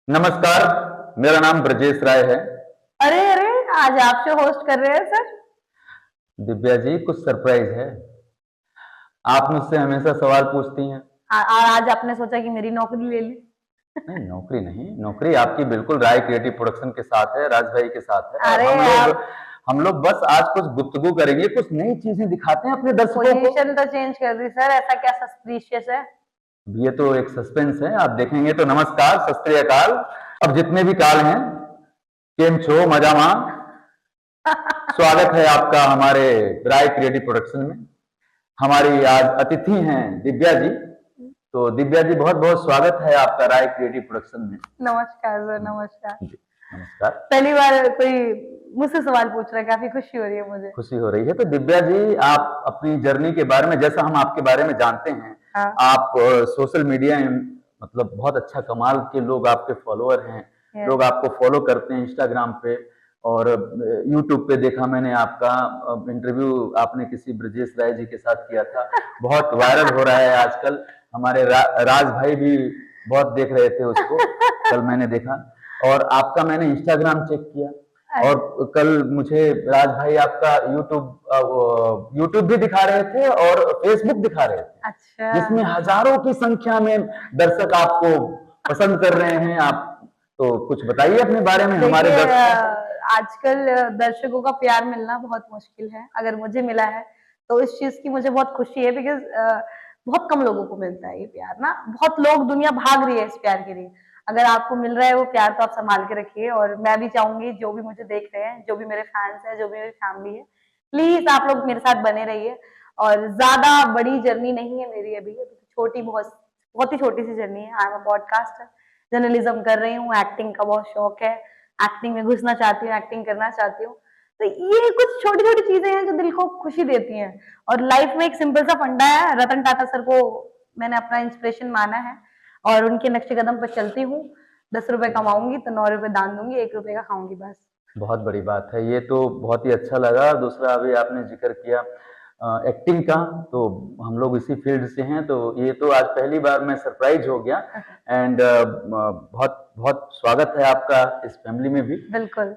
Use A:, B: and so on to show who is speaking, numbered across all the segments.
A: नमस्कार। मेरा नाम ब्रजेश राय है।
B: अरे अरे, आज आप शो होस्ट कर रहे हैं सर।
A: दिव्या जी, कुछ सरप्राइज है। आप मुझसे हमेशा सवाल पूछती हैं।
B: आज आपने सोचा कि मेरी नौकरी ले ली।
A: नहीं, नौकरी नहीं, नौकरी आपकी बिल्कुल राय क्रिएटिव प्रोडक्शन के साथ है, राज भाई के साथ है। और
B: अरे आप
A: हम लोग बस आज कुछ गुफ्तगू करेंगे, कुछ नई चीजें दिखाते हैं अपने दर्शकों को।
B: पोजीशन तो चेंज कर दी सर, ऐसा क्या सस्पिशियस है?
A: अब ये तो एक सस्पेंस है, आप देखेंगे तो। नमस्कार, सत श्री अकाल। अब जितने भी काल हैं, केम छो मजामा, स्वागत है आपका हमारे राय क्रिएटिव प्रोडक्शन में। हमारी आज अतिथि हैं दिव्या जी। तो दिव्या जी, बहुत बहुत स्वागत है आपका राय क्रिएटिव प्रोडक्शन में।
B: नमस्कार सर, नमस्कार।
A: जी, नमस्कार।
B: पहली बार कोई मुझसे सवाल पूछ रहा है, काफी खुशी हो रही है मुझे।
A: खुशी हो रही है। तो दिव्या जी, आप अपनी जर्नी के बारे में, जैसा हम आपके बारे में जानते हैं,
B: हाँ।
A: आप सोशल मीडिया में मतलब बहुत अच्छा कमाल के लोग आपके फॉलोअर हैं। लोग आपको फॉलो करते हैं इंस्टाग्राम पे और यूट्यूब पे देखा मैंने आपका इंटरव्यू, आपने किसी ब्रजेश राय जी के साथ किया था। बहुत वायरल हो रहा है आजकल। हमारे राज भाई भी बहुत देख रहे थे उसको, कल मैंने देखा। और आपका मैंने इंस्टाग्राम चेक किया और कल मुझे राज भाई आपका यूट्यूब भी दिखा रहे थे और फेसबुक दिखा रहे थे।
B: अच्छा।
A: जिसमें हजारों की संख्या में दर्शक आपको पसंद कर रहे हैं। आप तो कुछ बताइए अपने बारे में हमारे दर्शक।
B: आजकल दर्शकों का प्यार मिलना बहुत मुश्किल है। अगर मुझे मिला है तो इस चीज की मुझे बहुत खुशी है, बिकॉज बहुत कम लोगों को मिलता है ये प्यार ना। बहुत लोग, दुनिया भाग रही है इस प्यार के लिए। अगर आपको मिल रहा है वो प्यार तो आप संभाल के रखिए। और मैं भी चाहूंगी, जो भी मुझे देख रहे हैं, जो भी मेरे फैंस हैं, जो भी मेरी फैमिली है, प्लीज आप लोग मेरे साथ बने रहिए। और ज्यादा बड़ी जर्नी नहीं है मेरी, अभी छोटी, बहुत बहुत ही छोटी सी जर्नी है। I am a podcaster, journalism कर रही हूँ, एक्टिंग का बहुत शौक है, एक्टिंग में घुसना चाहती हूँ, एक्टिंग करना चाहती हूँ। तो ये कुछ छोटी छोटी चीजें हैं जो दिल को खुशी देती हैं। और लाइफ में एक सिंपल सा फंडा है, रतन टाटा सर को मैंने अपना इंस्पिरेशन माना है और उनके नक्शे कदम पर चलती हूँ। 10 रुपए कमाऊंगी तो 9 रुपए दान दूंगी, 1 रुपए का खाऊंगी बस।
A: बहुत बड़ी बात है, ये तो बहुत ही अच्छा लगा। दूसरा, अभी आपने जिक्र किया एक्टिंग का, तो हम लोग इसी फील्ड से हैं, तो ये तो आज पहली बार मैं सरप्राइज हो गया। एंड बहुत बहुत स्वागत है आपका इस फैमिली में भी।
B: बिल्कुल।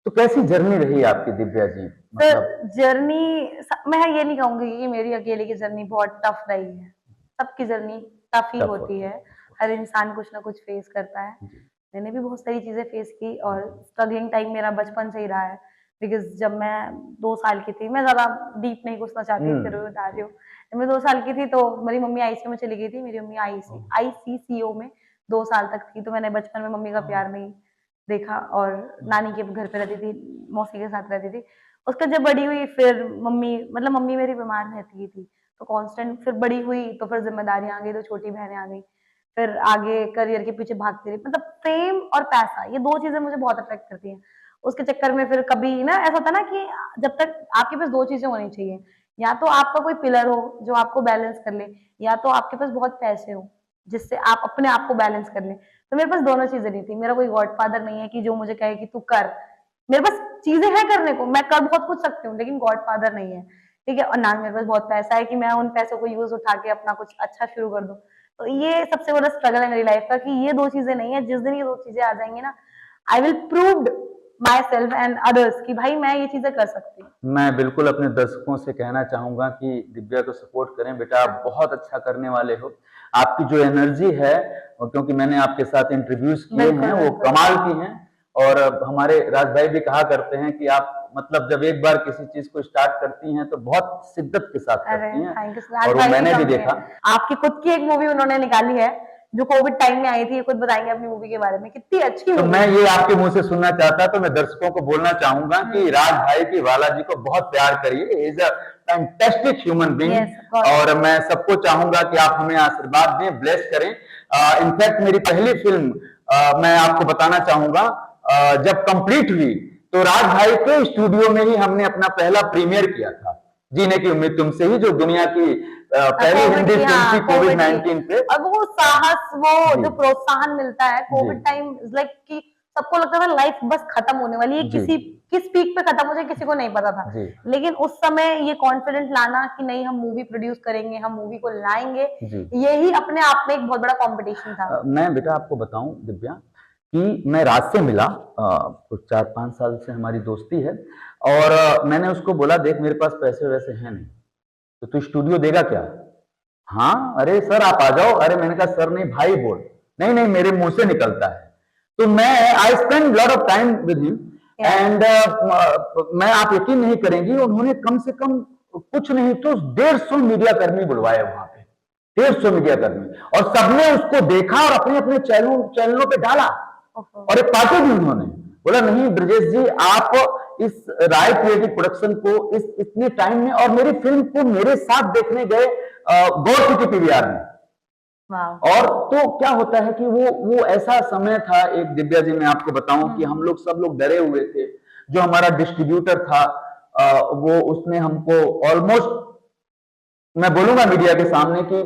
A: तो कैसी जर्नी रही आपकी दिव्या जी? मतलब
B: जर्नी, मैं ये नहीं कहूंगी कि मेरी अकेले की जर्नी बहुत टफ रही है। सबकी जर्नी टफ ही होती है। हर इंसान कुछ ना कुछ फेस करता है। मैंने भी बहुत सारी चीजें फेस की और स्ट्रगलिंग टाइम मेरा बचपन से ही रहा है। बिकॉज जब मैं 2 साल की थी, मैं ज्यादा डीप नहीं घुसना चाहती, फिर भी बता रही हूँ। जब मैं 2 साल की थी तो मेरी मम्मी आईसीयू में चली गई थी। मेरी मम्मी आईसीसीओ में 2 साल तक थी। तो मैंने बचपन में मम्मी का प्यार नहीं देखा और नानी के घर पे रहती थी, मौसी के साथ रहती थी। उसका जब बड़ी हुई, फिर मम्मी मेरी बीमार रहती थी, तो कांस्टेंट। फिर बड़ी हुई तो फिर जिम्मेदारियां आ गई, तो छोटी बहनें आ गई। फिर आगे करियर के पीछे भागती रही। मतलब फेम और पैसा, ये 2 चीजें मुझे बहुत अफेक्ट करती हैं। उसके चक्कर में फिर कभी ना ऐसा होता है ना कि जब तक आपके पास 2 चीजें होनी चाहिए, या तो आपका कोई पिलर हो जो आपको बैलेंस कर ले, या तो आपके पास बहुत पैसे हो जिससे आप अपने आप को बैलेंस कर ले। तो मेरे पास दोनों चीजें नहीं थी। मेरा कोई गॉडफादर नहीं है कि जो मुझे कहे कि तू कर। मेरे पास चीजें हैं करने को, मैं कर बहुत कुछ सकती हूँ, लेकिन गॉडफादर नहीं है। ठीक है। और ना मेरे पास बहुत पैसा है कि मैं उन पैसों को यूज उठा के अपना कुछ अच्छा शुरू कर दूं। तो ये सबसे बड़ा स्ट्रगल है मेरी लाइफ का कि ये 2 चीजें नहीं है। जिस दिन ये 2 चीजें आ जाएंगी ना, I will proved my self and others कि भाई मैं ये चीजें कर सकती हूँ।
A: मैं बिल्कुल अपने दर्शकों से कहना चाहूंगा कि दिव्या को सपोर्ट करें। बेटा, आप बहुत अच्छा करने वाले हो। आपकी जो एनर्जी है, और क्योंकि मैंने आपके साथ इंटरव्यूज किए हैं, वो कमाल की हैं। और हमारे राज भाई भी कहा करते हैं कि आप मतलब जब एक बार किसी चीज को स्टार्ट करती हैं तो बहुत शिद्दत के साथ करती हैं। और वो मैंने भी देखा।
B: आपकी खुद की एक मूवी उन्होंने निकाली है जो कोविड टाइम में आई थी। खुद बताएंगे अपनी मूवी के बारे में, कितनी अच्छी।
A: तो मैं ये आपके मुंह से सुनना चाहता, तो मैं दर्शकों को बोलना चाहूंगा कि राज भाई की वाला जी को बहुत प्यार करिए। Is a fantastic human being. और मैं सबको चाहूंगा कि आप हमें आशीर्वाद दें, ब्लेस करें। इनफैक्ट मेरी पहली फिल्म मैं आपको बताना चाहूंगा, जब कंप्लीट हुई तो राज भाई के स्टूडियो में ही हमने अपना पहला प्रीमियर किया था, जीने की उम्मीद तुमसे ही, जो दुनिया की पहली हिंदी फिल्म थी कोविड-19 पे।
B: और वो साहस, वो जो प्रोत्साहन मिलता है कोविड टाइम, इज लाइक कि सबको लगता था लाइफ बस खत्म होने वाली है,
A: जी।
B: किस पीक पे खत्म हो जाए किसी को नहीं पता था।
A: जी।
B: लेकिन उस समय ये कॉन्फिडेंट लाना कि नहीं हम मूवी प्रोड्यूस करेंगे, हम मूवी को लाएंगे,
A: जी।
B: यही अपने आप में एक बहुत बड़ा कॉम्पिटिशन था।
A: मैं बेटा आपको बताऊं दिव्या कि मैं राज से मिला, कुछ 4-5 साल से हमारी दोस्ती है, और मैंने उसको बोला देख मेरे पास पैसे वैसे हैं नहीं, तो तू स्टूडियो देगा क्या? हाँ, अरे सर आप आ जाओ। अरे मैंने कहा सर नहीं भाई बोल। नहीं नहीं मेरे मुंह से निकलता है। तो मैं I spend lot of time with him and मैं आप यकीन नहीं करेंगी उन्होंने कम से कम कुछ नहीं तो 150 मीडिया कर्मी बुलवाए वहां पे, 150 मीडिया कर्मी, और सबने उसको देखा और अपने अपने चैनलों पे डाला, और एक पार्टी दी उन्होंने। बोला नहीं ब्रजेश जी आप इस राय क्रिएटिव प्रोडक्शन को इस इतने टाइम में, और मेरी फिल्म को मेरे साथ देखने गए गौर सिटी पीवीआर में। और तो क्या होता है कि वो ऐसा समय था एक, दिव्या जी मैं आपको बताऊं कि हम लोग सब लोग डरे हुए थे। जो हमारा डिस्ट्रीब्यूटर था वो उसने हमको ऑलमोस्ट, मैं बोलूंगा मीडिया के सामने कि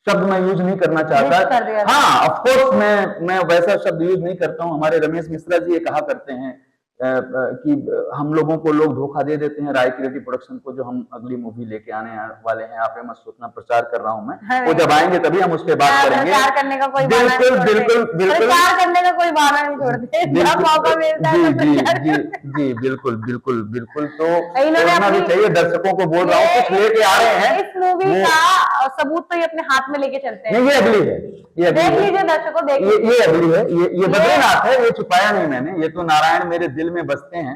A: शब्द मैं यूज नहीं करना चाहता, हाँ ऑफ कोर्स मैं वैसा शब्द यूज नहीं करता हूं। हमारे रमेश मिश्रा जी ये कहा करते हैं कि हम लोगों को लोग धोखा दे देते हैं राय क्रिएटिव प्रोडक्शन को, जो हम अगली मूवी लेके आने वाले हैं, आप मत सोचना प्रचार कर रहा हूं मैं, वो जब आएंगे तभी हम उस पर बात करेंगे।
B: प्रचार करने का कोई
A: बिल्कुल बिल्कुल बिल्कुल,
B: प्रचार करने का कोई बहाना नहीं छोड़ते, जब मौका मिलता है
A: जी जी जी जी बिल्कुल बिल्कुल बिल्कुल। तो सोचना भी चाहिए, दर्शकों को बोल रहा हूँ कुछ लेके आ रहे हैं।
B: इस मूवी का सबूत तो ये अपने हाथ में लेके चलते हैं।
A: नहीं ये अगली है, ये
B: देख लीजिए दर्शकों, देख लीजिए,
A: ये अगली है, ये बद्रीनाथ है, ये छुपाया नहीं मैंने, ये तो नारायण मेरे दिल में बसते हैं,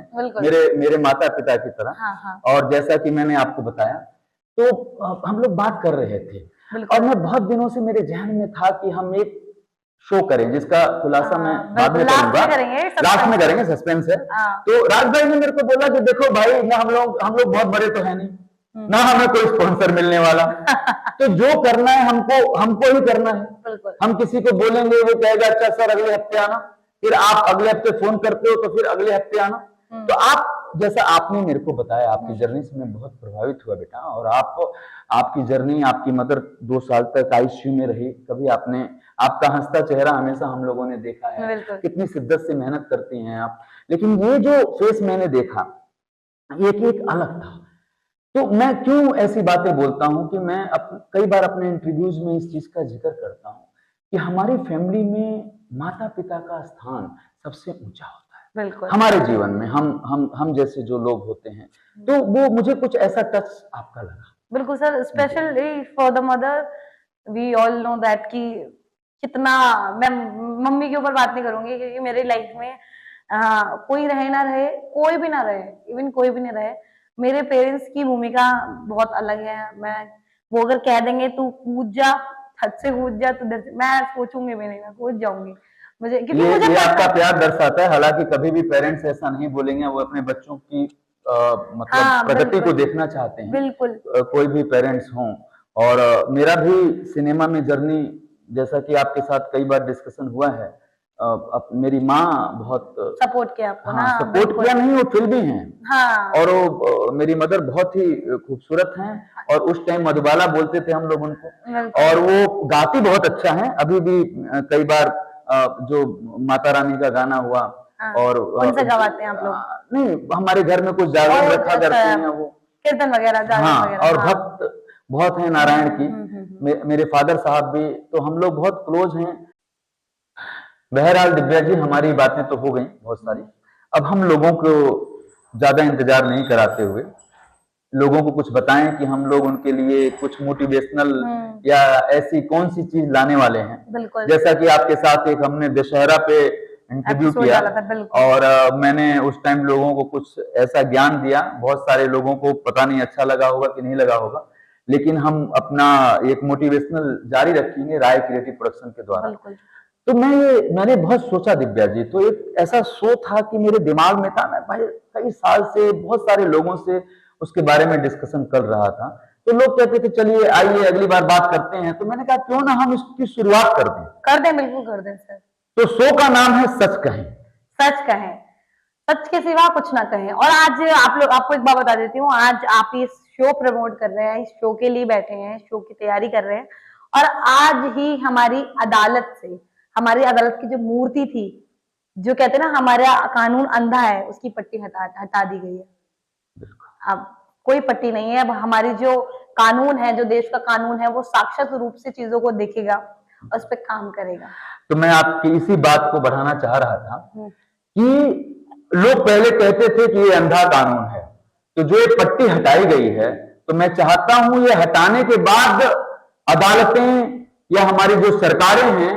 A: मेरे माता पिता की तरह।
B: हाँ।
A: और जैसा कि मैंने आपको बताया तो हम लोग बात कर रहे थे, और मैं बहुत दिनों से मेरे जहन में था कि हम एक शो करें जिसका खुलासा मैं बाद में करूंगा, लास्ट में करेंगे, सस्पेंस है। तो राज भाई ने मेरे को बोला कि देखो भाई ना हम लोग बहुत बड़े तो है नहीं, ना हमें कोई स्पॉन्सर मिलने वाला, तो जो करना है हमको ही करना है। हम किसी को बोलेंगे वो कहेगा अच्छा सर अगले हफ्ते आना, फिर आप अगले हफ्ते फोन करते हो तो फिर अगले हफ्ते आना। तो आप जैसा आपने मेरे को बताया आपकी जर्नी से मैं बहुत प्रभावित हुआ बेटा, और आपकी जर्नी, आपकी मदर 2 साल तक आईसीयू में रही, कभी आपका हंसता चेहरा हमेशा हम लोगों ने देखा है, कितनी शिद्दत से मेहनत करती हैं आप। लेकिन ये जो फेस मैंने देखा ये एक अलग था। तो मैं क्यों ऐसी बातें बोलता हूं कि मैं कई बार अपने इंटरव्यूज में इस चीज का जिक्र करता हूं कि हमारी फैमिली में माता पिता का स्थान सबसे ऊंचा होता है। बिल्कुल। हमारे जीवन में हम जैसे जो लोग होते हैं, तो वो मुझे कुछ ऐसा टच आपका लगा।
B: बिल्कुल sir, specially for the mother, we all know that कि कितना, मैं मम्मी के ऊपर बात नहीं करूंगी क्योंकि मेरी लाइफ में कोई रहे ना रहे, कोई भी ना रहे, इवन कोई भी नहीं रहे, मेरे पेरेंट्स की भूमिका बहुत अलग है। वो अगर कह देंगे तू कूद जा, छत से कूद जा, तो मैं सोचूंगी भी नहीं, मैं कूद जाऊंगी। मुझे क्योंकि मुझे
A: आपका प्यार दर्शाता है, हालांकि कभी भी पेरेंट्स ऐसा नहीं बोलेंगे, वो अपने बच्चों की मतलब प्रगति को देखना चाहते हैं। बिल्कुल। कोई भी पेरेंट्स हों, और मेरा भी सिनेमा में जर्नी, जैसा कि आपके साथ कई बार डिस्कशन हुआ है, मेरी माँ बहुत
B: सपोर्ट किया आपको।
A: हाँ, सपोर्ट किया नहीं, वो फिल्मी हैं। हाँ। और वो मेरी मदर बहुत ही खूबसूरत हैं, और उस टाइम मधुबाला बोलते थे हम लोग उनको, और वो गाती बहुत अच्छा है। अभी भी कई बार जो माता रानी का गाना हुआ, और
B: उनसे गवाते हैं आप लोग?
A: नहीं, हमारे घर में कुछ जागरण रखा करते हैं, वो कीर्तन वगैरह। हाँ, और भक्त बहुत है नारायण की। मेरे फादर साहब भी, तो हम लोग बहुत क्लोज हैं। बहरहाल दिव्या जी, हमारी बातें तो हो गई बहुत सारी, अब हम लोगों को ज्यादा इंतजार नहीं कराते हुए लोगों को कुछ बताएं कि हम लोग उनके लिए कुछ मोटिवेशनल या ऐसी कौन सी चीज लाने वाले हैं। जैसा कि आपके साथ एक हमने दशहरा पे इंटरव्यू किया, और मैंने उस टाइम लोगों को कुछ ऐसा ज्ञान दिया, बहुत सारे लोगों को पता नहीं अच्छा लगा होगा कि नहीं लगा होगा, लेकिन हम अपना एक मोटिवेशनल जारी रखेंगे राय क्रिएटिव प्रोडक्शन के द्वारा। तो मैंने बहुत सोचा दिव्या जी, तो एक ऐसा शो था कि मेरे दिमाग में था, मैं भाई कई साल से बहुत सारे लोगों से उसके बारे में डिस्कशन कर रहा था, तो लोग कहते थे चलिए आइए अगली बार बात करते हैं, तो मैंने कहा क्यों ना हम इसकी शुरुआत कर दें।
B: बिल्कुल कर दें सर।
A: तो शो का नाम है सच कहें।
B: सच कहें, सच के सिवा कुछ ना कहें। और आज आपको एक बात बता देती हूँ, आज आप इस शो प्रमोट कर रहे हैं, इस शो के लिए बैठे हैं, शो की तैयारी कर रहे हैं, और आज ही हमारी अदालत की जो मूर्ति थी जो कहते हैं ना हमारा कानून अंधा है, उसकी पट्टी हटा हटा दी गई है।
A: बिल्कुल।
B: अब कोई पट्टी नहीं है, अब हमारी जो कानून है, जो देश का कानून है, वो साक्षात रूप से चीजों को देखेगा और उस पे काम करेगा।
A: तो मैं आपकी इसी बात को बढ़ाना चाह रहा था
B: हम्म,
A: कि लोग पहले कहते थे कि ये अंधा कानून है, तो जो ये पट्टी हटाई गई है, तो मैं चाहता हूं ये हटाने के बाद अदालतें या हमारी जो सरकारें हैं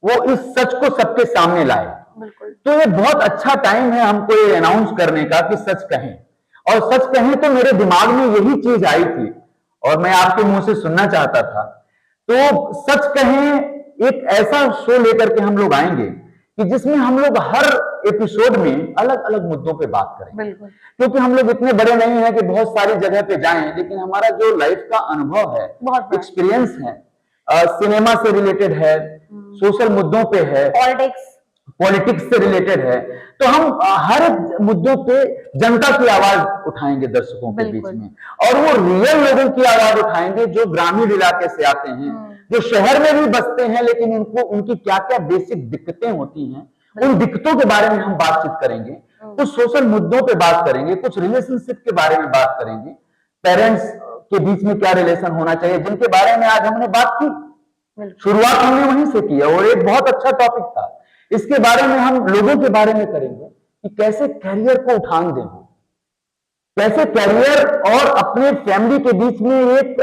A: वो इस सच को सबके सामने लाए।
B: बिल्कुल।
A: तो ये बहुत अच्छा टाइम है हमको ये अनाउंस करने का कि सच कहें, और सच कहें तो मेरे दिमाग में यही चीज आई थी और मैं आपके मुंह से सुनना चाहता था। तो सच कहें एक ऐसा शो लेकर के हम लोग आएंगे कि जिसमें हम लोग हर एपिसोड में अलग अलग मुद्दों पे बात करें,
B: बिल्कुल।
A: क्योंकि हम लोग इतने बड़े नहीं हैं कि बहुत सारी जगह पे जाएं, लेकिन हमारा जो लाइफ का अनुभव है,
B: बहुत बड़ा।
A: एक्सपीरियंस है, सिनेमा से रिलेटेड है, सोशल मुद्दों पे है, पॉलिटिक्स से रिलेटेड है, तो हम हर एक मुद्दों पे जनता की आवाज उठाएंगे दर्शकों के बीच में, और वो रियल लोगों की आवाज उठाएंगे जो ग्रामीण इलाके से आते हैं, जो शहर में भी बसते हैं, लेकिन उनको उनकी क्या क्या बेसिक दिक्कतें होती हैं, उन दिक्कतों के बारे में हम बातचीत करेंगे, कुछ सोशल मुद्दों पे बात करेंगे, कुछ रिलेशनशिप के बारे में बात करेंगे, पेरेंट्स के बीच में क्या रिलेशन होना चाहिए, जिनके बारे में आज हमने बात की। शुरुआत हमने वहीं से की और एक बहुत अच्छा टॉपिक था। इसके बारे में हम लोगों के बारे में करेंगे कि कैसे कैरियर को उठान दें, कैसे कैरियर और अपने फैमिली के बीच में एक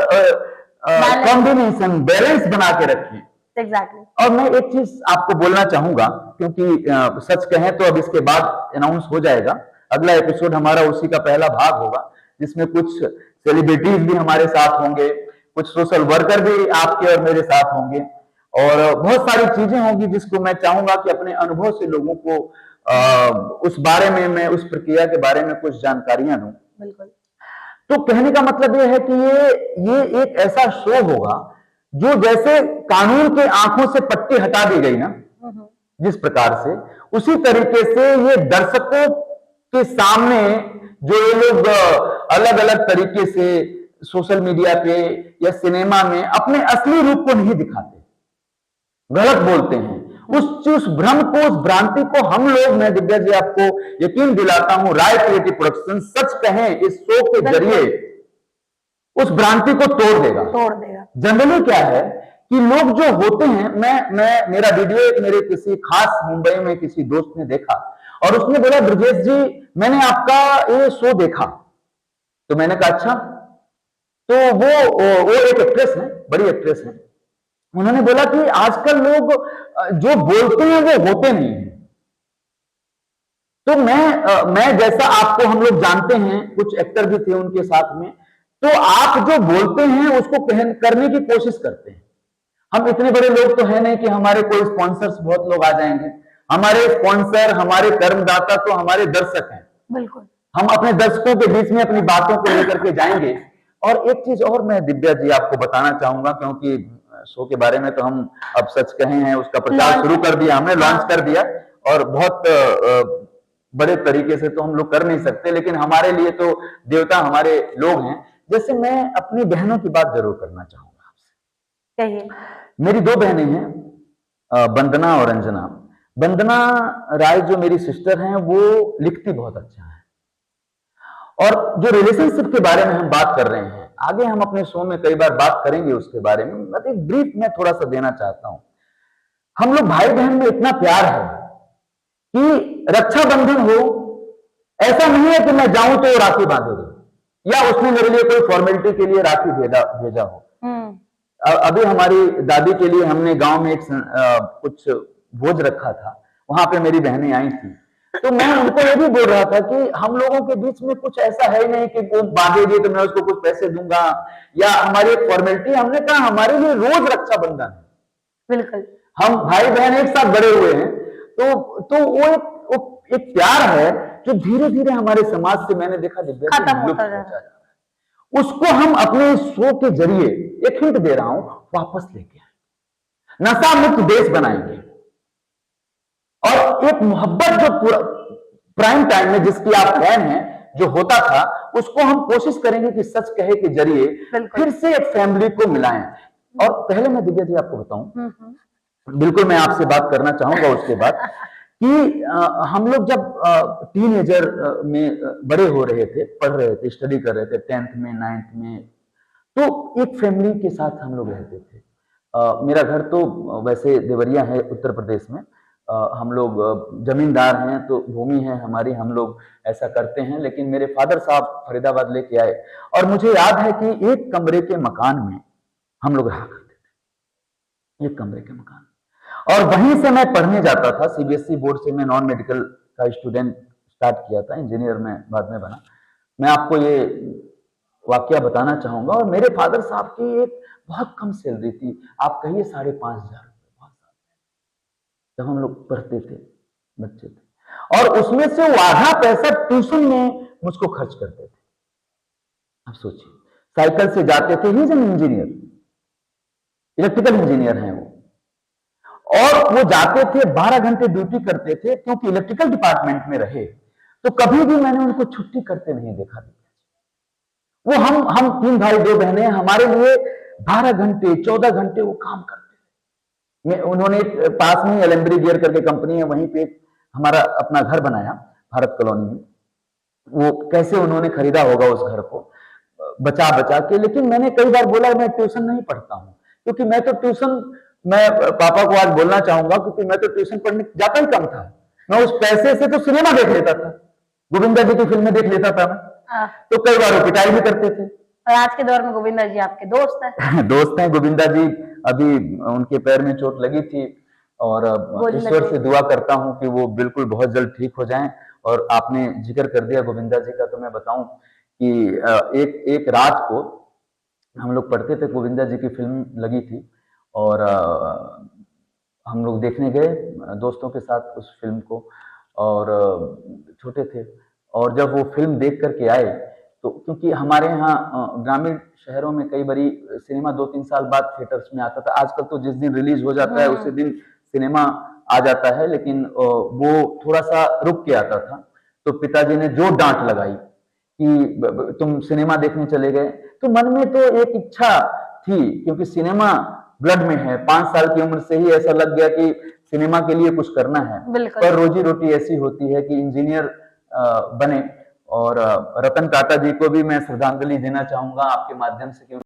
A: कॉम्बिनेशन, बैलेंस बना के रखें।
B: एग्जैक्टली।
A: और मैं एक चीज आपको बोलना चाहूंगा, क्योंकि सच कहें तो अब इसके बाद अनाउंस हो जाएगा, अगला एपिसोड हमारा उसी का पहला भाग होगा, जिसमें कुछ सेलिब्रिटीज भी हमारे साथ होंगे, कुछ सोशल वर्कर भी आपके और मेरे साथ होंगे, और बहुत सारी चीजें होंगी जिसको मैं चाहूंगा कि अपने अनुभव से लोगों को उस बारे में, मैं उस प्रक्रिया के बारे में कुछ जानकारियां दूं।
B: बिल्कुल।
A: तो कहने का मतलब यह है कि ये एक ऐसा शो होगा जो जैसे कानून के आंखों से पट्टी हटा दी गई ना, जिस प्रकार से, उसी तरीके से ये दर्शकों के सामने जो ये लोग अलग अलग तरीके से सोशल मीडिया पे या सिनेमा में अपने असली रूप को नहीं दिखाते, गलत बोलते हैं, उस भ्रम को, उस भ्रांति को हम लोग, मैं दिव्या जी आपको यकीन दिलाता हूं, राय क्रिएटिव प्रोडक्शन सच कहें इस शो के जरिए उस भ्रांति को तोड़ देगा। जनरली क्या है कि लोग जो होते हैं, मैं मेरा वीडियो एक मेरे किसी खास मुंबई में किसी दोस्त ने देखा और उसने बोला, ब्रजेश जी मैंने आपका ये शो देखा। तो मैंने कहा अच्छा। तो वो एक एक्ट्रेस है, बड़ी एक्ट्रेस है। उन्होंने बोला कि आजकल लोग जो बोलते हैं वो होते नहीं हैं। तो मैं जैसा, आपको हम लोग जानते हैं, कुछ एक्टर भी थे उनके साथ में, तो आप जो बोलते हैं उसको करने की कोशिश करते हैं। हम इतने बड़े लोग तो है नहीं कि हमारे कोई स्पॉन्सर्स बहुत लोग आ जाएंगे। हमारे स्पॉन्सर, हमारे कर्मदाता तो हमारे दर्शक हैं।
B: बिल्कुल।
A: हम अपने दर्शकों के बीच में अपनी बातों को लेकर के जाएंगे। और एक चीज और मैं दिव्या जी आपको बताना चाहूंगा, क्योंकि शो के बारे में तो हम अब सच कहे हैं, उसका प्रचार शुरू कर दिया हमने, लॉन्च कर दिया, और बहुत बड़े तरीके से तो हम लोग कर नहीं सकते, लेकिन हमारे लिए तो देवता हमारे लोग हैं। जैसे मैं अपनी बहनों की बात जरूर करना चाहूंगा आपसे।
B: कहिए।
A: मेरी दो बहनें हैं, वंदना और अंजना। वंदना राय जो मेरी सिस्टर हैं, वो लिखती बहुत अच्छा है, और जो रिलेशनशिप के बारे में हम बात कर रहे हैं, आगे हम अपने शो में कई बार बात करेंगे उसके बारे में, मतलब एक ब्रीफ मैं थोड़ा सा देना चाहता हूं। हम लोग भाई बहन में इतना प्यार है कि रक्षाबंधन हो, ऐसा नहीं है कि मैं जाऊं तो वो राखी बांधेगी या उसने मेरे लिए कोई फॉर्मेलिटी के लिए राखी भेजा हो। अभी हमारी दादी के लिए हमने गांव में एक कुछ भोज रखा था, वहां पे मेरी बहनें आई थी, तो मैं उनको ये भी बोल रहा था कि हम लोगों के बीच में कुछ ऐसा है नहीं कि वो बांधेगी तो मैं उसको कुछ पैसे दूंगा, या हमारी एक फॉर्मेलिटी। हमने कहा हमारे लिए रोज रक्षाबंधन है। बिल्कुल। हम भाई बहन एक साथ बड़े हुए हैं, तो वो एक प्यार है जो धीरे धीरे हमारे समाज से, मैंने देखा, खत्म होता जा रहा है। उसको हम अपने शो के जरिए, एक हिंट दे रहा हूं, वापस लेके आए, नशा मुक्त देश बनाएंगे, और एक मोहब्बत जो पूरा प्राइम टाइम में जिसकी आप फैन हैं, जो होता था, उसको हम कोशिश करेंगे कि सच कहे के जरिए फिर से एक फैमिली को मिलाएं। और पहले मैं दिव्या जी आपको बताऊं, बिल्कुल मैं आपसे बात करना चाहूंगा उसके बाद, कि हम लोग जब टीनेजर में बड़े हो रहे थे, पढ़ रहे थे, स्टडी कर रहे थे 10th में, 9th में, तो एक फैमिली के साथ हम लोग रहते थे। मेरा घर तो वैसे देवरिया है उत्तर प्रदेश में। हम लोग जमींदार हैं, तो भूमि है हमारी, हम लोग ऐसा करते हैं, लेकिन मेरे फादर साहब फरीदाबाद लेके आए और मुझे याद है कि एक कमरे के मकान में हम लोग रहा करते थे, एक कमरे के मकान। और वहीं से मैं पढ़ने जाता था, सीबीएसई बोर्ड से मैं नॉन मेडिकल का स्टूडेंट स्टार्ट किया था, इंजीनियर में बाद में बना। मैं आपको ये वाकया बताना चाहूंगा। और मेरे फादर साहब की एक बहुत कम सैलरी थी, आप कहिए 5,500 रुपये, बहुत साल जब हम लोग पढ़ते थे, बच्चे थे। और उसमें से वो आधा पैसा ट्यूशन में मुझको खर्च करते थे। आप सोचिए, साइकिल से जाते थे, he is an engineer, electrical engineer हैं वो। और वो जाते थे, 12 घंटे ड्यूटी करते थे, क्योंकि इलेक्ट्रिकल डिपार्टमेंट में रहे, तो कभी भी मैंने उनको छुट्टी करते नहीं देखा। वो हम 3 भाई 2 बहनें, हमारे लिए 12 घंटे 14 घंटे वो काम करते थे। उन्होंने पास में एलेम्ब्री गियर करके कंपनी है, वहीं पे हमारा अपना घर बनाया भारत कॉलोनी में। वो कैसे उन्होंने खरीदा होगा उस घर को बचा बचा के। लेकिन मैंने कई बार बोला मैं ट्यूशन नहीं पढ़ता हूं, क्योंकि मैं तो ट्यूशन, मैं पापा को आज बोलना चाहूंगा, क्योंकि मैं तो ट्यूशन पढ़ने जाता ही कम था। मैं उस पैसे से तो सिनेमा देख लेता था, गोविंदा जी की फिल्में देख लेता था मैं। तो कई बार वो पिटाई भी करते थे।
B: और आज के दौर में गोविंदा जी आपके दोस्त हैं।
A: दोस्त हैं गोविंदा जी। अभी उनके पैर में चोट लगी थी, और ईश्वर से दुआ करता हूं कि वो बिल्कुल बहुत जल्द ठीक हो जाएं। और आपने जिक्र कर दिया गोविंदा जी का, तो मैं बताऊं कि एक रात को हम लोग पढ़ते थे, गोविंदा जी की फिल्म लगी थी, और हम लोग देखने गए दोस्तों के साथ उस फिल्म को, और छोटे थे। और जब वो फिल्म देख करके आए, तो क्योंकि हमारे यहाँ ग्रामीण शहरों में कई बारी सिनेमा 2-3 साल बाद थिएटर्स में आता था। आजकल तो जिस दिन रिलीज हो जाता है उसी दिन सिनेमा आ जाता है, लेकिन वो थोड़ा सा रुक के आता था। तो पिताजी ने जो डांट लगाई कि तुम सिनेमा देखने चले गए, तो मन में तो एक इच्छा थी, क्योंकि सिनेमा ब्लड में है। 5 साल की उम्र से ही ऐसा लग गया कि सिनेमा के लिए कुछ करना है। पर रोजी रोटी ऐसी होती है कि इंजीनियर बने। और रतन टाटा जी को भी मैं श्रद्धांजलि देना चाहूंगा आपके माध्यम से,